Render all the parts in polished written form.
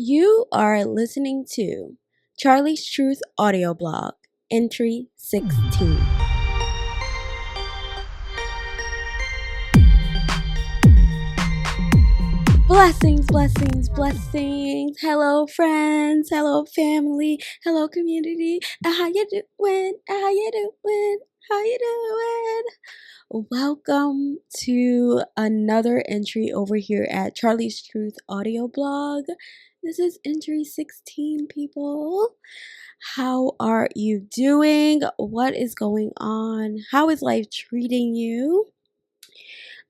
You are listening to Charlie's Truth audio blog, entry 16. Blessings, blessings, blessings. Hello, friends. Hello, family. Hello, community. How you doing? How you doing? How you doing? Welcome to another entry over here at Charlie's Truth audio blog. This is entry 16, people. How are you doing? What is going on? How is life treating you?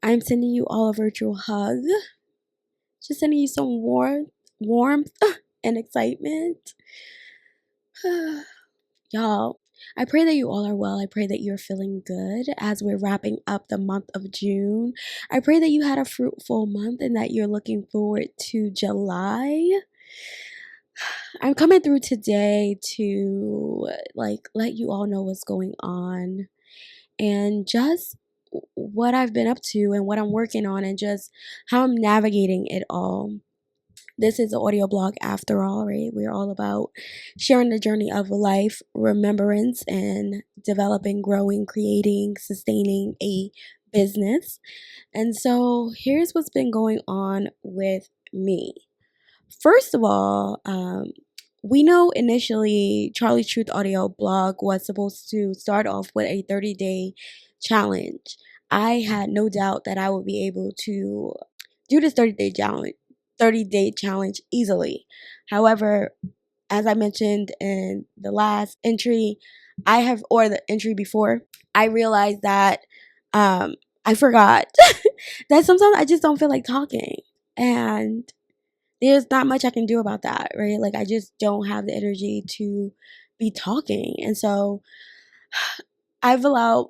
I'm sending you all a virtual hug. Just sending you some warmth and excitement. Y'all, I pray that you all are well. I pray that you're feeling good as we're wrapping up the month of June. I pray that you had a fruitful month and that you're looking forward to July. I'm coming through today to let you all know what's going on and just what I've been up to and what I'm working on and just how I'm navigating it all. This is an audio blog after all, right? We're all about sharing the journey of life, remembrance, and developing, growing, creating, sustaining a business. And so here's what's been going on with me. First of all, we know initially Charlie's Truth audio blog was supposed to start off with a 30-day challenge. I had no doubt that I would be able to do this 30-day challenge easily. However, as I mentioned in the last entry, or the entry before, I realized that I forgot that sometimes I just don't feel like talking. And there's not much I can do about that, right? Like, I just don't have the energy to be talking. And so I've allowed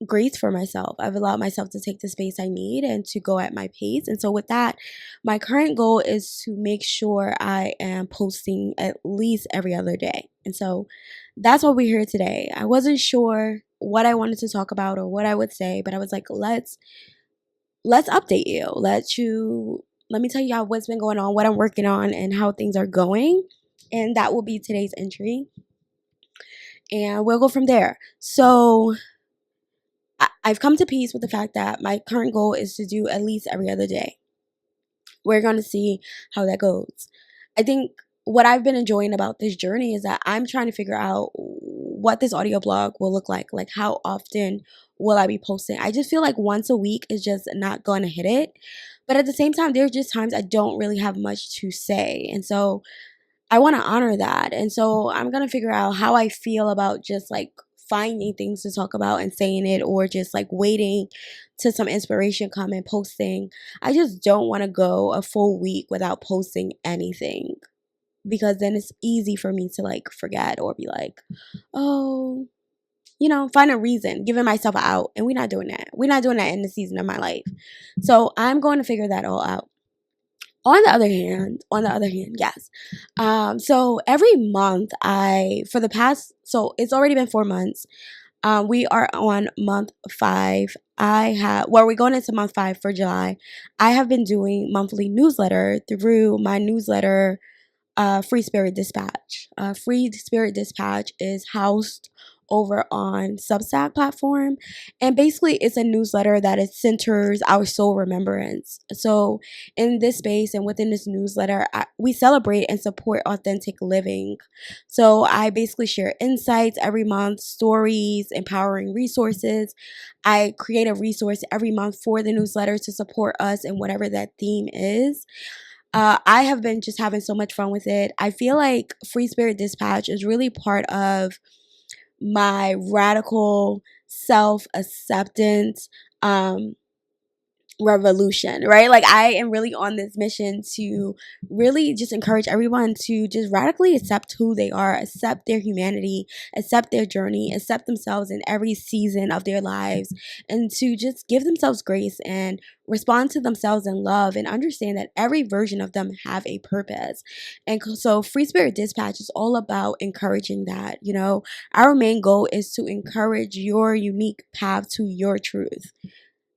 grace for myself. I've allowed myself to take the space I need and to go at my pace. And so with that, my current goal is to make sure I am posting at least every other day. And so that's what we're here today. I wasn't sure what I wanted to talk about or what I would say, but I was like, let's update you. Let me tell you what's been going on, what I'm working on, and how things are going. And that will be today's entry. And we'll go from there. So I've come to peace with the fact that my current goal is to do at least every other day. We're going to see how that goes. I think what I've been enjoying about this journey is that I'm trying to figure out what this audio blog will look like. Like, how often will I be posting? I just feel like once a week is just not going to hit it. But at the same time, there's just times I don't really have much to say. And so I want to honor that. And so I'm going to figure out how I feel about just like finding things to talk about and saying it, or just like waiting to some inspiration come and posting. I just don't want to go a full week without posting anything, because then it's easy for me to like forget or be like, oh, find a reason, giving myself an out. And we're not doing that. We're not doing that in the season of my life. So I'm going to figure that all out. On the other hand, yes. So every month so it's already been 4 months. We are on month 5. We're going into month 5 for July. I have been doing monthly newsletter through my newsletter, Free Spirit Dispatch. Free Spirit Dispatch is housed over on Substack platform, and basically it's a newsletter that it centers our soul remembrance. So in this space and within this newsletter, we celebrate and support authentic living. So I basically share insights every month, stories, empowering resources. I create a resource every month for the newsletter to support us in whatever that theme is. I have been just having so much fun with it. I feel like Free Spirit Dispatch is really part of my radical self-acceptance revolution, right? Like, I am really on this mission to really just encourage everyone to just radically accept who they are, accept their humanity, accept their journey, accept themselves in every season of their lives, and to just give themselves grace and respond to themselves in love and understand that every version of them have a purpose. And so Free Spirit Dispatch is all about encouraging that. Our main goal is to encourage your unique path to your truth.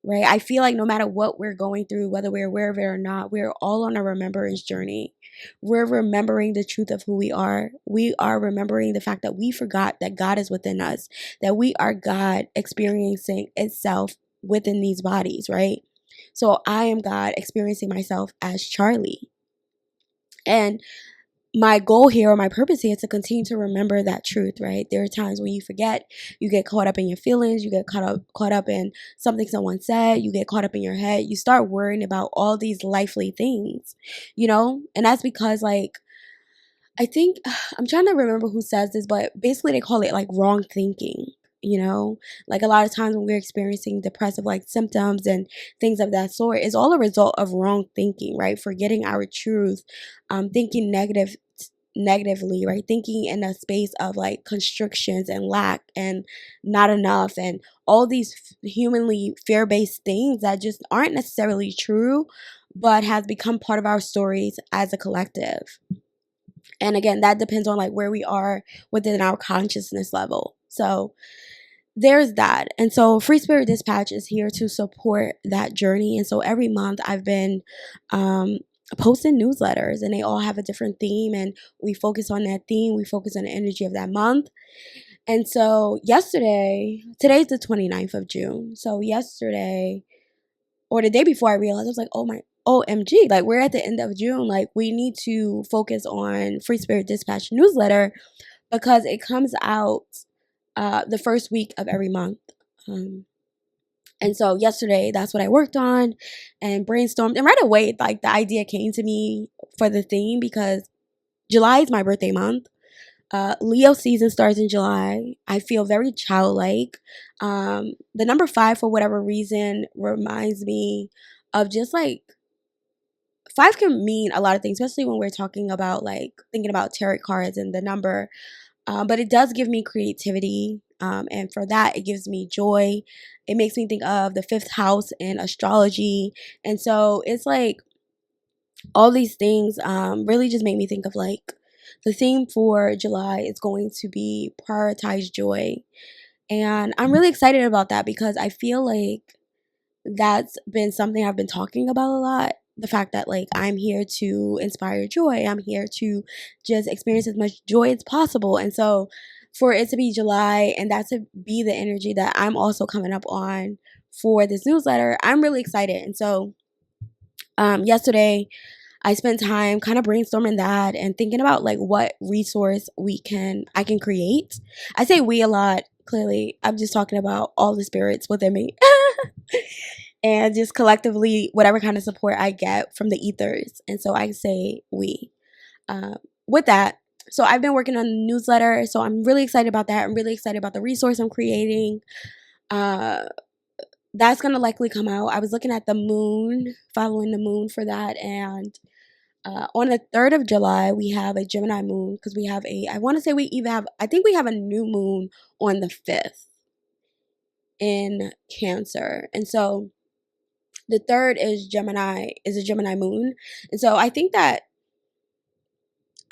Right? I feel like no matter what we're going through, whether we're aware of it or not, we're all on a remembrance journey. we're remembering the truth of who we are. We are remembering the fact that we forgot that God is within us, that we are God experiencing itself within these bodies, right? So I am God experiencing myself as Charliie. And my goal here, or my purpose here, is to continue to remember that truth, right? There are times when you forget, you get caught up in your feelings, you get caught up in something someone said, you get caught up in your head, you start worrying about all these lively things, and that's because, like, I think, I'm trying to remember who says this, but basically they call it like wrong thinking. Like a lot of times when we're experiencing depressive like symptoms and things of that sort, is all a result of wrong thinking, right? Forgetting our truth, thinking negatively, right? Thinking in a space of like constrictions and lack and not enough and all these humanly fear-based things that just aren't necessarily true, but has become part of our stories as a collective. And again, that depends on like where we are within our consciousness level. So there's that. And so Free Spirit Dispatch is here to support that journey. And so every month I've been posting newsletters, and they all have a different theme, and we focus on that theme. We focus on the energy of that month. And so today's the 29th of June. So yesterday, or the day before, I realized, I was like, oh my OMG, like we're at the end of June. Like we need to focus on Free Spirit Dispatch newsletter because it comes out the first week of every month. And so yesterday, that's what I worked on and brainstormed. And right away, like the idea came to me for the theme because July is my birthday month. Leo season starts in July. I feel very childlike. The number 5, for whatever reason, reminds me of just like 5 can mean a lot of things, especially when we're talking about like thinking about tarot cards and the number. But it does give me creativity. And for that, it gives me joy. It makes me think of the 5th house in astrology. And so it's like all these things really just make me think of like the theme for July is going to be prioritize joy. And I'm really excited about that because I feel like that's been something I've been talking about a lot. The fact that like I'm here to inspire joy. I'm here to just experience as much joy as possible. And so for it to be July and that to be the energy that I'm also coming up on for this newsletter, I'm really excited. And so yesterday I spent time kind of brainstorming that and thinking about like what resource I can create. I say we a lot. Clearly, I'm just talking about all the spirits within me. And just collectively, whatever kind of support I get from the ethers. And so I say we. With that, so I've been working on the newsletter. So I'm really excited about that. I'm really excited about the resource I'm creating. That's going to likely come out. I was looking at the moon, following the moon for that. And on the 3rd of July, we have a Gemini moon because we have I think we have a new moon on the 5th in Cancer. And so the 3rd is a Gemini moon. And so I think that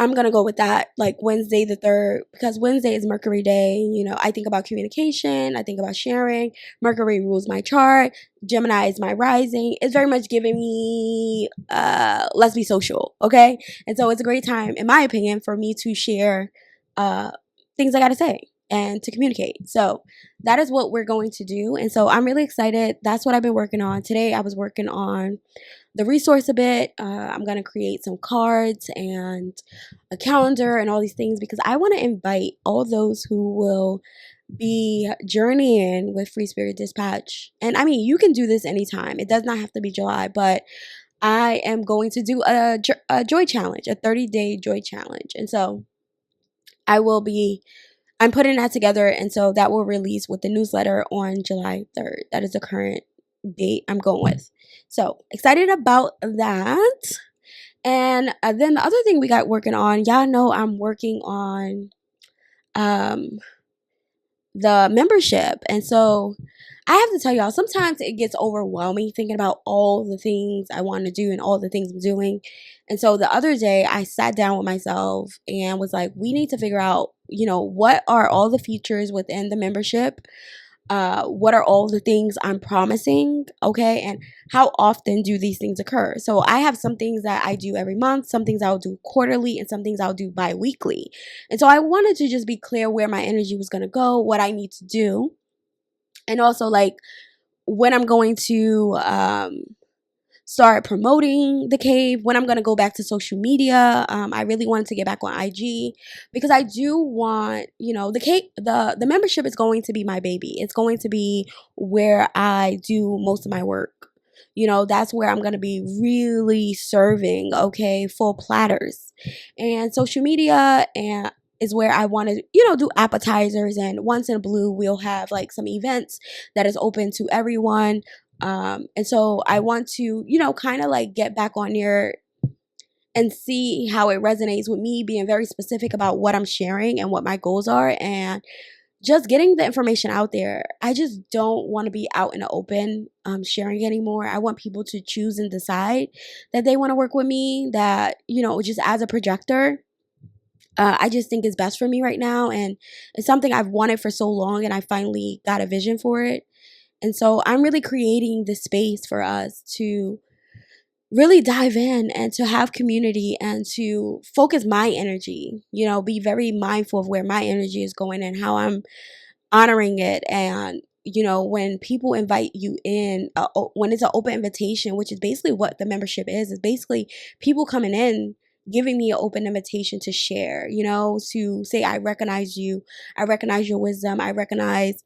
I'm going to go with that, like Wednesday the 3rd, because Wednesday is Mercury day. I think about communication. I think about sharing. Mercury rules my chart. Gemini is my rising. It's very much giving me, let's be social, okay? And so it's a great time, in my opinion, for me to share things I got to say and to communicate. So that is what we're going to do. And so I'm really excited. That's what I've been working on. Today I was working on the resource a bit. I'm going to create some cards and a calendar and all these things because I want to invite all those who will be journeying with Free Spirit Dispatch. And I mean, you can do this anytime. It does not have to be July, but I am going to do a joy challenge, a 30-day joy challenge. And so I'm putting that together. And so that will release with the newsletter on July 3rd. That is the current date I'm going with. So excited about that. And then the other thing we got working on, y'all know I'm working on the membership. And so I have to tell y'all, sometimes it gets overwhelming thinking about all the things I want to do and all the things I'm doing. And so the other day I sat down with myself and was like, we need to figure out, what are all the features within the membership what are all the things I'm promising, okay, and how often do these things occur. So I have some things that I do every month, some things I'll do quarterly, and some things I'll do bi-weekly. And so I wanted to just be clear where my energy was going to go, what I need to do, and also like when I'm going to start promoting the cave, when I'm going to go back to social media. I really wanted to get back on IG because I do want, the cave, the membership is going to be my baby. It's going to be where I do most of my work. That's where I'm going to be really serving, okay, full platters. And social media and is where I want to, do appetizers, and once in a blue we'll have like some events that is open to everyone. And so I want to, kind of like get back on here and see how it resonates with me, being very specific about what I'm sharing and what my goals are, and just getting the information out there. I just don't want to be out in the open sharing anymore. I want people to choose and decide that they want to work with me, that, just as a projector. I just think it's best for me right now, and it's something I've wanted for so long, and I finally got a vision for it. And so I'm really creating this space for us to really dive in and to have community and to focus my energy, be very mindful of where my energy is going and how I'm honoring it. And, when people invite you in, when it's an open invitation, which is basically what the membership is basically people coming in, giving me an open invitation to share, to say, I recognize you, I recognize your wisdom, I recognize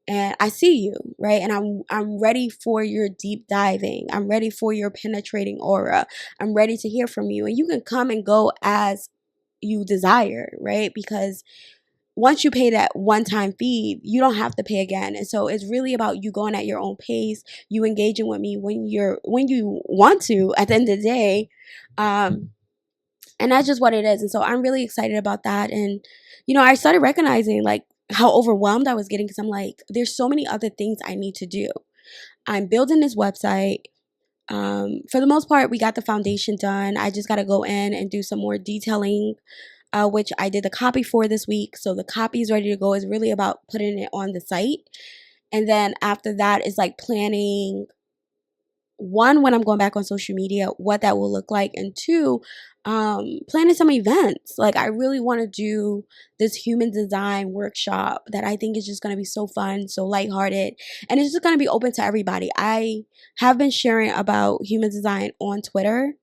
and I see you, right? And I'm ready for your deep diving. I'm ready for your penetrating aura. I'm ready to hear from you. And you can come and go as you desire, right? Because once you pay that one-time fee, you don't have to pay again. And so it's really about you going at your own pace, you engaging with me when you want to at the end of the day. And that's just what it is. And so I'm really excited about that. And, I started recognizing like how overwhelmed I was getting because I'm like, there's so many other things I need to do. I'm building this website. For the most part, we got the foundation done. I just got to go in and do some more detailing, which I did the copy for this week. So the copy is ready to go. It's really about putting it on the site. And then after that is like planning, one, when I'm going back on social media, what that will look like, and two, planning some events. Like I really want to do this human design workshop that I think is just going to be so fun, so lighthearted, and it's just going to be open to everybody. I have been sharing about human design on Twitter,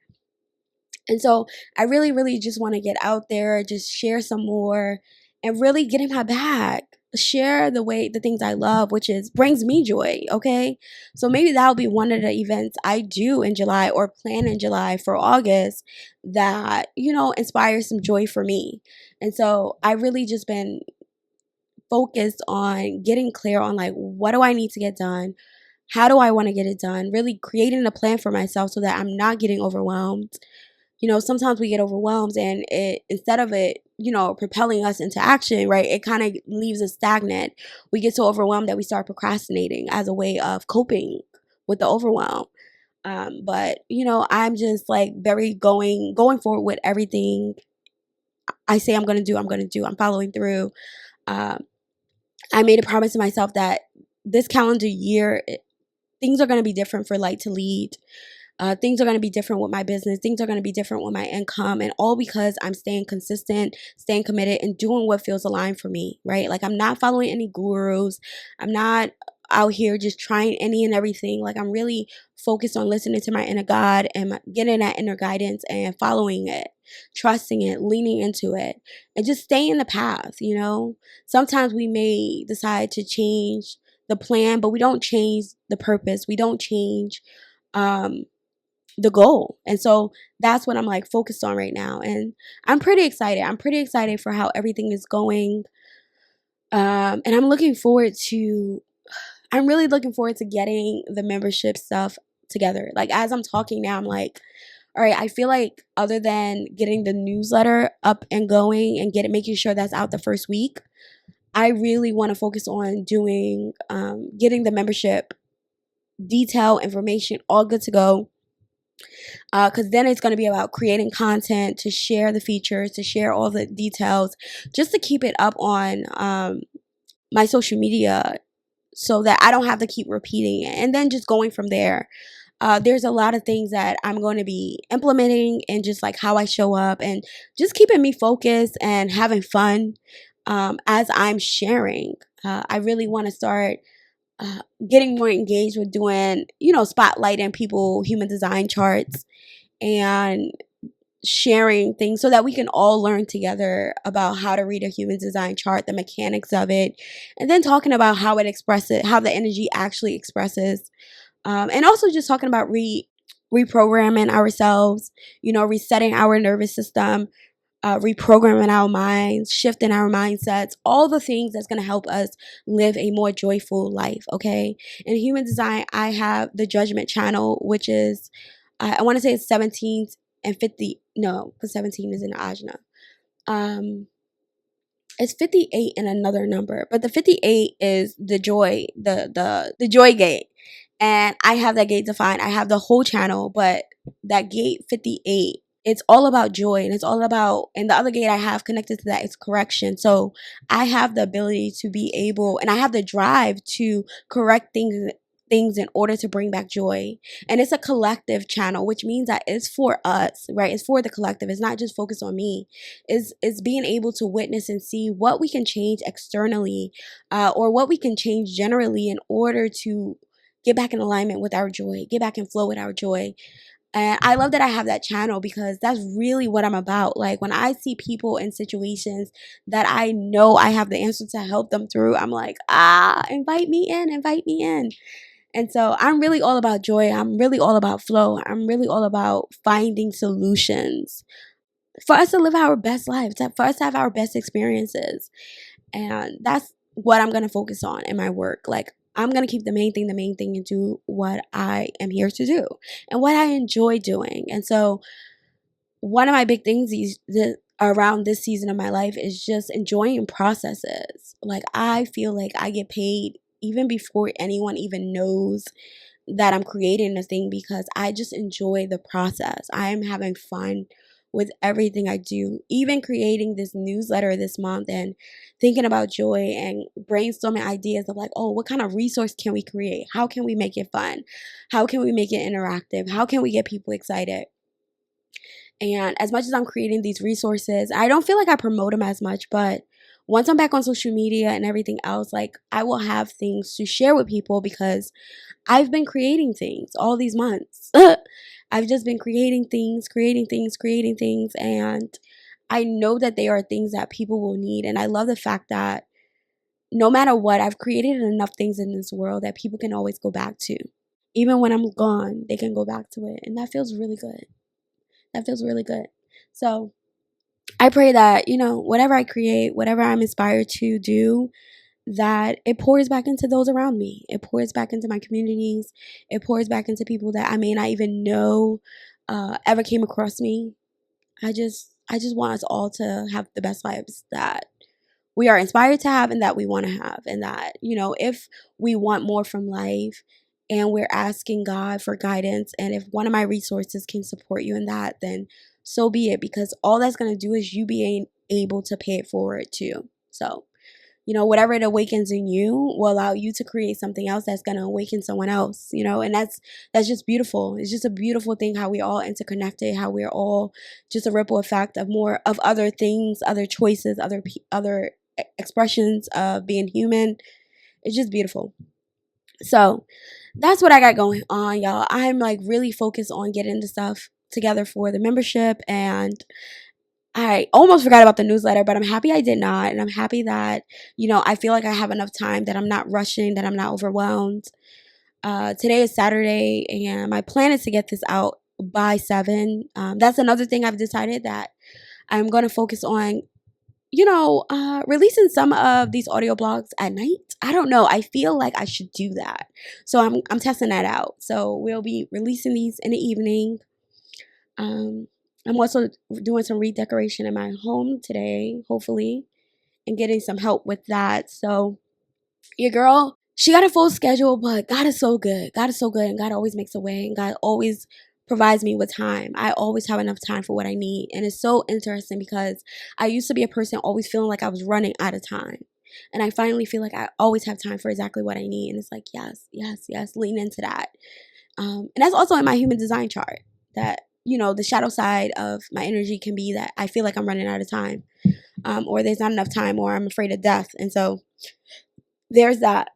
and so I really, really just want to get out there, just share some more, and really get in my bag. Share the things I love, which is brings me joy. Okay. So maybe that'll be one of the events I do in July or plan in July for August that, inspires some joy for me. And so I really just been focused on getting clear on like, what do I need to get done? How do I want to get it done? Really creating a plan for myself so that I'm not getting overwhelmed. Sometimes we get overwhelmed and instead of it, propelling us into action, right, it kind of leaves us stagnant. We get so overwhelmed that we start procrastinating as a way of coping with the overwhelm. But, I'm just like very going forward with everything I say I'm going to do. I'm following through. I made a promise to myself that this calendar year, things are going to be different for Light to Lead. Things are going to be different with my business. Things are going to be different with my income, and all because I'm staying consistent, staying committed, and doing what feels aligned for me, right? Like I'm not following any gurus. I'm not out here just trying any and everything. Like I'm really focused on listening to my inner God and getting that inner guidance and following it, trusting it, leaning into it, and just staying the path, Sometimes we may decide to change the plan, but we don't change the purpose. We don't change the goal. And so that's what I'm like focused on right now. And I'm pretty excited. I'm pretty excited for how everything is going. And I'm really looking forward to getting the membership stuff together. Like as I'm talking now, I'm like, all right, I feel like other than getting the newsletter up and going and making sure that's out the first week, I really want to focus on doing, getting the membership detail information all good to go. Because then it's going to be about creating content to share the features, to share all the details, just to keep it up on my social media so that I don't have to keep repeating it. And then just going from there. There's a lot of things that I'm going to be implementing and just like how I show up and just keeping me focused and having fun as I'm sharing. I really want to start getting more engaged with doing, spotlighting people, human design charts, and sharing things so that we can all learn together about how to read a human design chart, the mechanics of it, and then talking about how it expresses, how the energy actually expresses. And also just talking about reprogramming ourselves, resetting our nervous system, reprogramming our minds, shifting our mindsets, all the things that's going to help us live a more joyful life. Okay. In human design, I have the judgment channel, which is, I want to say it's 17 and 50. No, because 17 is in Ajna. It's 58 and another number, but the 58 is the joy, the joy gate. And I have that gate defined. I have the whole channel, but that gate 58, it's all about joy, and it's all about, and the other gate I have connected to that is correction. So I have the ability to be able, and I have the drive to correct things in order to bring back joy. And it's a collective channel, which means that it's for us, right? It's for the collective. It's not just focused on me. It's being able to witness and see what we can change externally, or what we can change generally in order to get back in alignment with our joy, get back in flow with our joy. And I love that I have that channel, because that's really what I'm about. Like when I see people in situations that I know I have the answer to help them through, I'm like, invite me in, invite me in. And so I'm really all about joy. I'm really all about flow. I'm really all about finding solutions for us to live our best lives, for us to have our best experiences. And that's what I'm going to focus on in my work. Like, I'm going to keep the main thing, and do what I am here to do and what I enjoy doing. And so one of my big things around this season of my life is just enjoying processes. Like, I feel like I get paid even before anyone even knows that I'm creating a thing, because I just enjoy the process. I am having fun with everything I do, even creating this newsletter this month and thinking about joy and brainstorming ideas of like, oh, what kind of resource can we create? How can we make it fun? How can we make it interactive? How can we get people excited? And as much as I'm creating these resources, I don't feel like I promote them as much, but once I'm back on social media and everything else, like, I will have things to share with people, because I've been creating things all these months. I've just been creating things, and I know that they are things that people will need. And I love the fact that no matter what, I've created enough things in this world that people can always go back to. Even when I'm gone, they can go back to it. And that feels really good. That feels really good. So I pray that, whatever I create, whatever I'm inspired to do, that it pours back into those around me. It pours back into my communities. It pours back into people that I may not even know ever came across me. I just want us all to have the best lives that we are inspired to have and that we want to have. And that, if we want more from life and we're asking God for guidance, and if one of my resources can support you in that, then so be it, because all that's going to do is you being able to pay it forward too. So, whatever it awakens in you will allow you to create something else that's going to awaken someone else, and that's just beautiful. It's just a beautiful thing how we all interconnected, how we're all just a ripple effect of more of other things, other choices, other expressions of being human. It's just beautiful. So that's what I got going on, y'all. I'm like really focused on getting the stuff together for the membership, and I almost forgot about the newsletter, but I'm happy I did not. And I'm happy that, I feel like I have enough time, that I'm not rushing, that I'm not overwhelmed. Today is Saturday, and my plan is to get this out by 7. That's another thing I've decided, that I'm going to focus on, releasing some of these audio blogs at night. I don't know. I feel like I should do that. So I'm testing that out. So we'll be releasing these in the evening. I'm also doing some redecoration in my home today, hopefully, and getting some help with that. So your girl, she got a full schedule, but God is so good. God is so good, and God always makes a way, and God always provides me with time. I always have enough time for what I need. And it's so interesting, because I used to be a person always feeling like I was running out of time. And I finally feel like I always have time for exactly what I need. And it's like, yes, yes, yes, lean into that. And that's also in my human design chart, that, the shadow side of my energy can be that I feel like I'm running out of time, or there's not enough time, or I'm afraid of death. And so there's that.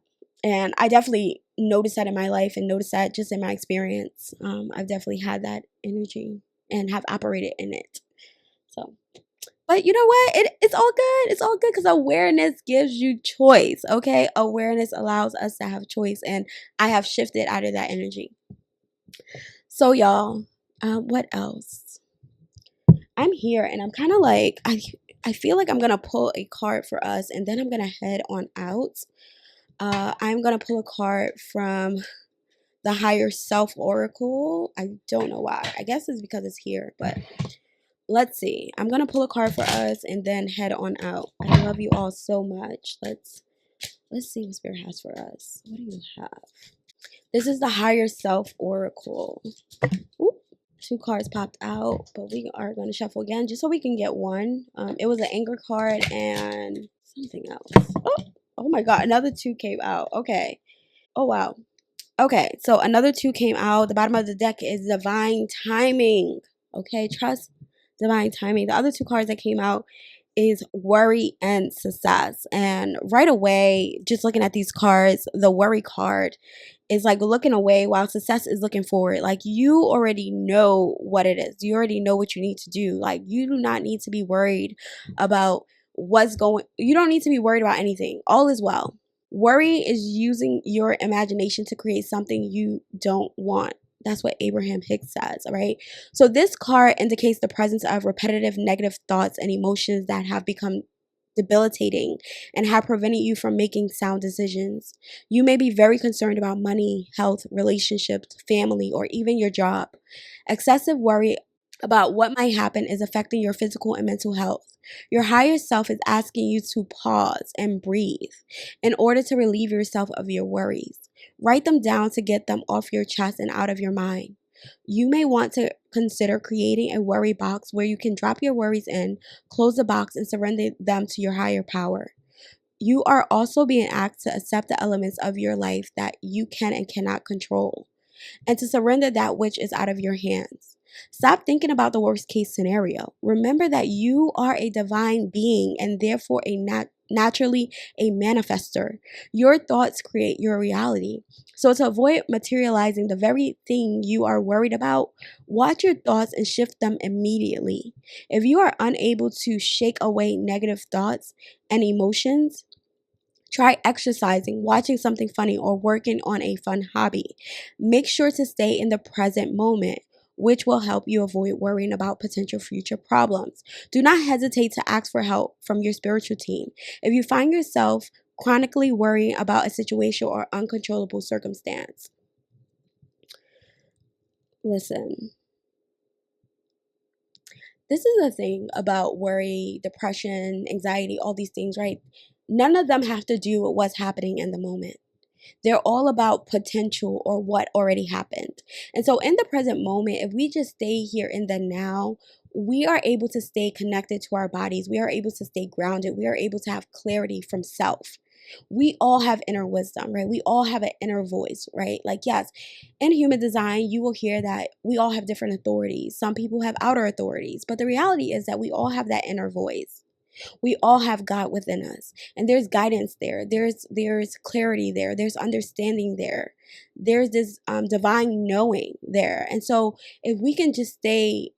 And I definitely noticed that in my life, and noticed that just in my experience. I've definitely had that energy and have operated in it. So, but you know what? It's all good. It's all good because awareness gives you choice. Okay. Awareness allows us to have choice. And I have shifted out of that energy. So, y'all, what else? I'm here and I'm kind of like, I feel like I'm going to pull a card for us, and then I'm going to head on out. I'm going to pull a card from the Higher Self Oracle. I don't know why. I guess it's because it's here, but let's see. I'm going to pull a card for us and then head on out. I love you all so much. Let's see what Spirit has for us. What do you have? This is the Higher Self Oracle. Oop, 2 cards popped out, but we are going to shuffle again just so we can get one. It was an anger card and something else. Oh my God, another 2 came out. Okay. Oh wow. Okay, so another 2 came out. The bottom of the deck is divine timing. Okay, trust divine timing. The other 2 cards that came out is worry and success. And right away, just looking at these cards, the worry card is like looking away while success is looking forward. Like you already know what it is. You already know what you need to do. Like you do not need to be worried about you don't need to be worried about anything. All is well. Worry is using your imagination to create something you don't want. That's what Abraham Hicks says, all right? So this card indicates the presence of repetitive negative thoughts and emotions that have become debilitating and have prevented you from making sound decisions. You may be very concerned about money, health, relationships, family, or even your job. Excessive worry about what might happen is affecting your physical and mental health. Your higher self is asking you to pause and breathe in order to relieve yourself of your worries. Write them down to get them off your chest and out of your mind. You may want to consider creating a worry box where you can drop your worries in, close the box, and surrender them to your higher power. You are also being asked to accept the elements of your life that you can and cannot control, and to surrender that which is out of your hands. Stop thinking about the worst case scenario. Remember that you are a divine being and therefore naturally a manifester. Your thoughts create your reality. So to avoid materializing the very thing you are worried about, watch your thoughts and shift them immediately. If you are unable to shake away negative thoughts and emotions, try exercising, watching something funny, or working on a fun hobby. Make sure to stay in the present moment, which will help you avoid worrying about potential future problems. Do not hesitate to ask for help from your spiritual team. If you find yourself chronically worrying about a situation or uncontrollable circumstance, listen. This is the thing about worry, depression, anxiety, all these things, right? None of them have to do with what's happening in the moment. They're all about potential or what already happened. And so in the present moment, if we just stay here in the now, we are able to stay connected to our bodies. We are able to stay grounded. We are able to have clarity from self. We all have inner wisdom, right? We all have an inner voice, right? Like, yes, in human design, you will hear that we all have different authorities. Some people have outer authorities, but the reality is that we all have that inner voice. We all have God within us, and there's guidance there. There's clarity there. There's understanding there. There's this divine knowing there. And so if we can just stay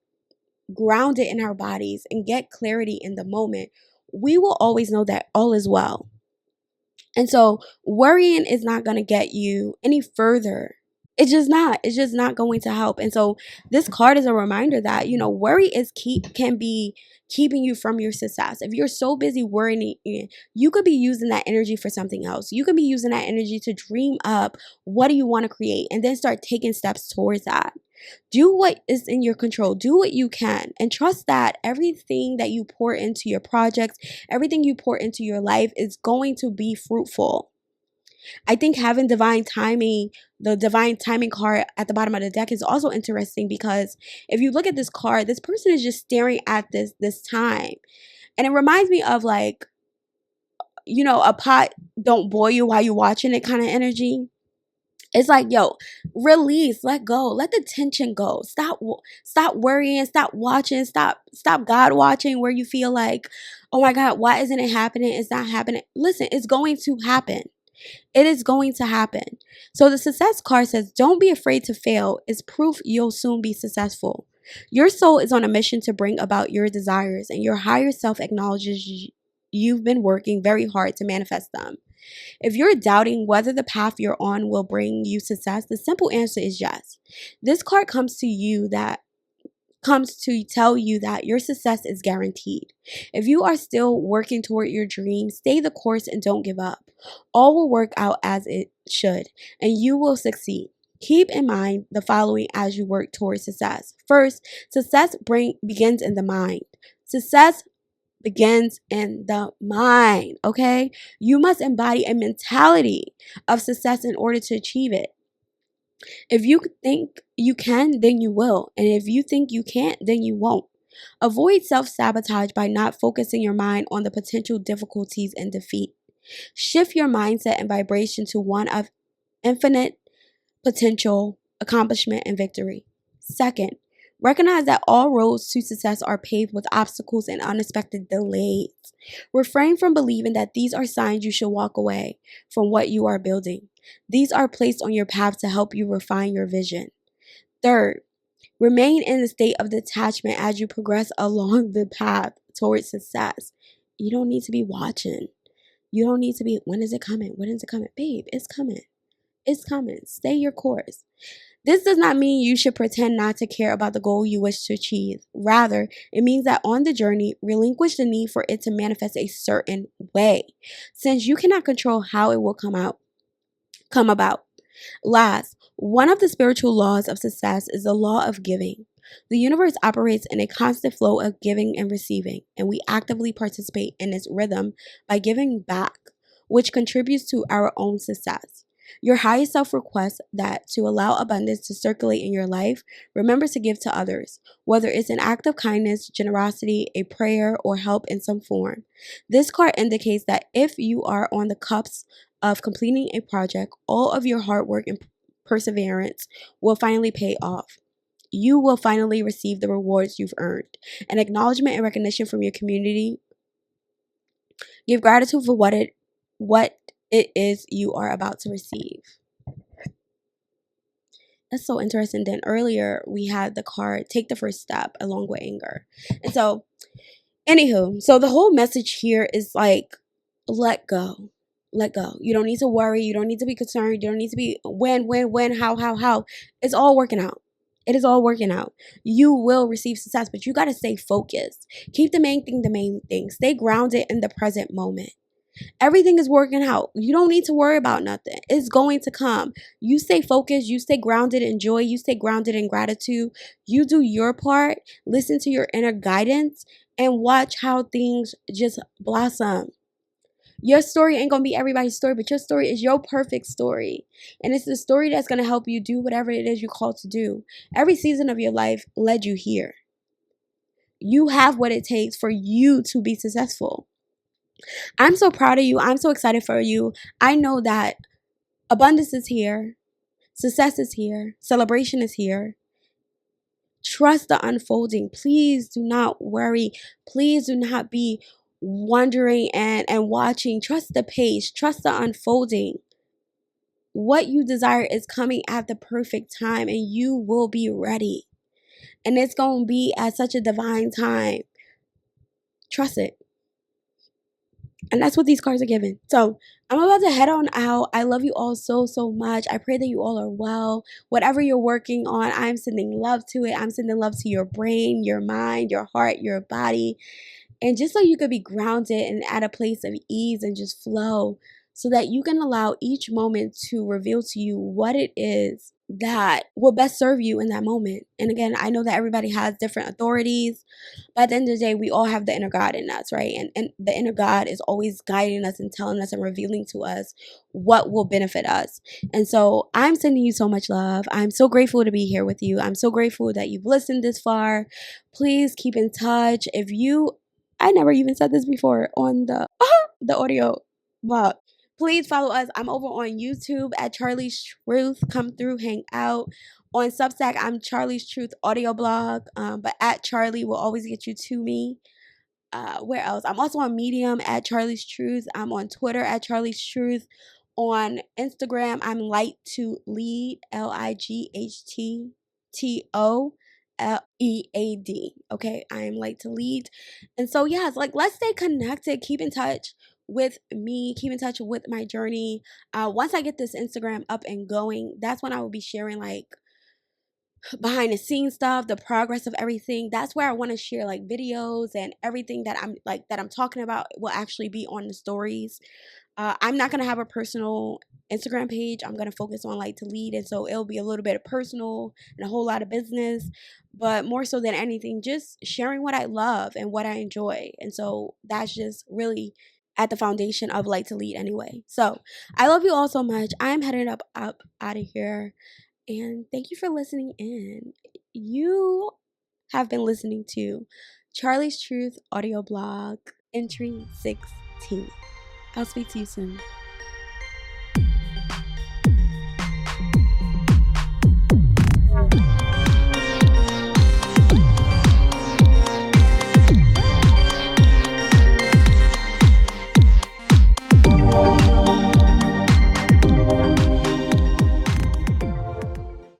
grounded in our bodies and get clarity in the moment, we will always know that all is well. And so worrying is not going to get you any further. It's just not. It's just not going to help. And so this card is a reminder that, worry can be keeping you from your success. If you're so busy worrying, you could be using that energy for something else. You could be using that energy to dream up what do you want to create and then start taking steps towards that. Do what is in your control. Do what you can, and trust that everything that you pour into your projects, everything you pour into your life is going to be fruitful. I think having divine timing, the divine timing card at the bottom of the deck is also interesting because if you look at this card, this person is just staring at this time. And it reminds me of like a pot don't boil you while you're watching it kind of energy. It's like, yo, release, let go, let the tension go. Stop worrying, stop watching, stop God watching where you feel like, oh my God, why isn't it happening? It's not happening. Listen, it's going to happen. It is going to happen. So the success card says, don't be afraid to fail. It's proof you'll soon be successful. Your soul is on a mission to bring about your desires, and your higher self acknowledges you've been working very hard to manifest them. If you're doubting whether the path you're on will bring you success, the simple answer is yes. This card comes to tell you that your success is guaranteed. If you are still working toward your dream, stay the course and don't give up. All will work out as it should, and you will succeed. Keep in mind the following as you work towards success. First, success begins in the mind. Success begins in the mind, okay? You must embody a mentality of success in order to achieve it. If you think you can, then you will. And if you think you can't, then you won't. Avoid self-sabotage by not focusing your mind on the potential difficulties and defeat. Shift your mindset and vibration to one of infinite potential, accomplishment, and victory. Second, recognize that all roads to success are paved with obstacles and unexpected delays. Refrain from believing that these are signs you should walk away from what you are building. These are placed on your path to help you refine your vision. Third, remain in a state of detachment as you progress along the path towards success. You don't need to be watching. You don't need to be, when is it coming? When is it coming? Babe, it's coming. It's coming. Stay your course. This does not mean you should pretend not to care about the goal you wish to achieve. Rather, it means that on the journey, relinquish the need for it to manifest a certain way, since you cannot control how it will come about. Last, one of the spiritual laws of success is the law of giving. The universe operates in a constant flow of giving and receiving, and we actively participate in its rhythm by giving back, which contributes to our own success. Your highest self requests that to allow abundance to circulate in your life, remember to give to others, whether it's an act of kindness, generosity, a prayer, or help in some form. This card indicates that if you are on the cusp of completing a project, all of your hard work and perseverance will finally pay off. You will finally receive the rewards you've earned. An acknowledgement and recognition from your community. Give gratitude for what it is you are about to receive. That's so interesting. Then earlier we had the card, take the first step along with anger. And so, anywho, so the whole message here is like, let go. Let go. You don't need to worry. You don't need to be concerned. You don't need to be when, how. It's all working out. It is all working out. You will receive success, but you got to stay focused. Keep the main thing. Stay grounded in the present moment. Everything is working out. You don't need to worry about nothing. It's going to come. You stay focused. You stay grounded in joy. You stay grounded in gratitude. You do your part. Listen to your inner guidance and watch how things just blossom. Your story ain't going to be everybody's story, but your story is your perfect story. And it's the story that's going to help you do whatever it is you're called to do. Every season of your life led you here. You have what it takes for you to be successful. I'm so proud of you. I'm so excited for you. I know that abundance is here. Success is here. Celebration is here. Trust the unfolding. Please do not worry. Please do not be wondering and watching. Trust the pace. Trust the unfolding. What you desire is coming at the perfect time, and you will be ready. And it's going to be at such a divine time. Trust it. And that's what these cards are giving. So I'm about to head on out. I love you all so much. I pray that you all are well. Whatever you're working on, I'm sending love to it. I'm sending love to your brain, your mind, your heart, your body. And just so you could be grounded and at a place of ease and just flow, so that you can allow each moment to reveal to you what it is that will best serve you in that moment. And again, I know that everybody has different authorities, but at the end of the day, we all have the inner God in us, right? And the inner God is always guiding us and telling us and revealing to us what will benefit us. And so I'm sending you so much love. I'm so grateful to be here with you. I'm so grateful that you've listened this far. Please keep in touch. I never even said this before on the audio. But please follow us. I'm over on YouTube at Charlie's Truth. Come through, hang out. On Substack, I'm Charlie's Truth audio blog. But at Charlie will always get you to me. Where else? I'm also on Medium at Charlie's Truth. I'm on Twitter at Charlie's Truth. On Instagram, I'm Light to Lead, LIGHTTOLEAD. Okay, I am Light to Lead. And so, yeah, it's like, let's stay connected. Keep in touch with me, keep in touch with my journey. Once I get this Instagram up and going, that's when I will be sharing like behind the scenes stuff, the progress of everything. That's where I want to share like videos and everything that I'm talking about will actually be on the stories. I'm not gonna have a personal Instagram page. I'm gonna focus on like to lead, and so it'll be a little bit of personal and a whole lot of business, but more so than anything, just sharing what I love and what I enjoy. And so that's just really at the foundation of like to lead anyway. So I love you all so much. I'm heading up out of here. And thank you for listening in. You have been listening to Charlie's Truth audio blog, entry 16. I'll speak to you soon.